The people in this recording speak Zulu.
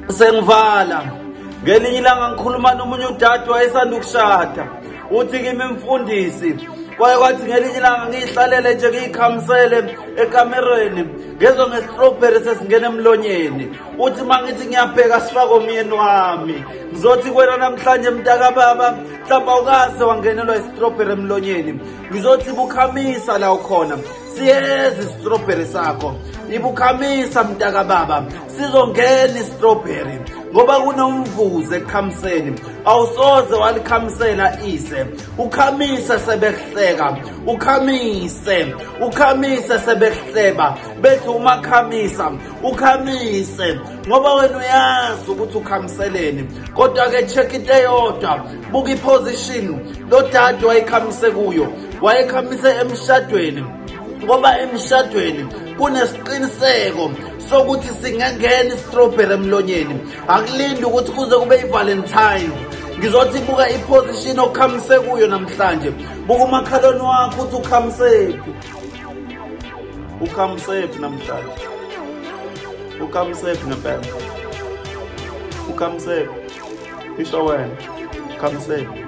Sengivala ngelinye ilanga ngikhuluma nomunye udade wayesanda ukushada uthi kimi mfundisi kwathi ngelinye ilanga ngihlalele nje ngikhamisele ekamereni ngezwe nge-strawberry sesingena emlonyeni uthi mangithi ngiyabheka sifako umyeni wami ngizothi kwena namhlanje mntaka baba mhlawumbe ukaze wangenelwa i-strawberry emlonyeni ngizothi bukhamisa la ukhona siyeza i-strawberry sakho ibukhamisa mntaka baba sizongena i-strawberry ngoba kunomvuzo ekukhamiseni awusoze walikhamisela ise ukhamisa sebehleka ukhamise sebehleba bethi uma khamisa ukhamise ngoba wena uyazi ukuthi ukhamiseleni kodwa ke check into eyodwa buka iposition lo dade wayekhamise kuyo wayekhamise emshadweni ngoba emshadweni kunesiqiniseko sokuthi singangena i-strawberry emlonyeni akulindi ukuthi kuze kube i-Valentine ngizothi buka iposition okhamise kuyo namhlanje buka umakhaloni wakho ukuthi ukhamisephi namhlanje ukhamisephi ngempela ukhamisephi isho wena ukhamisephi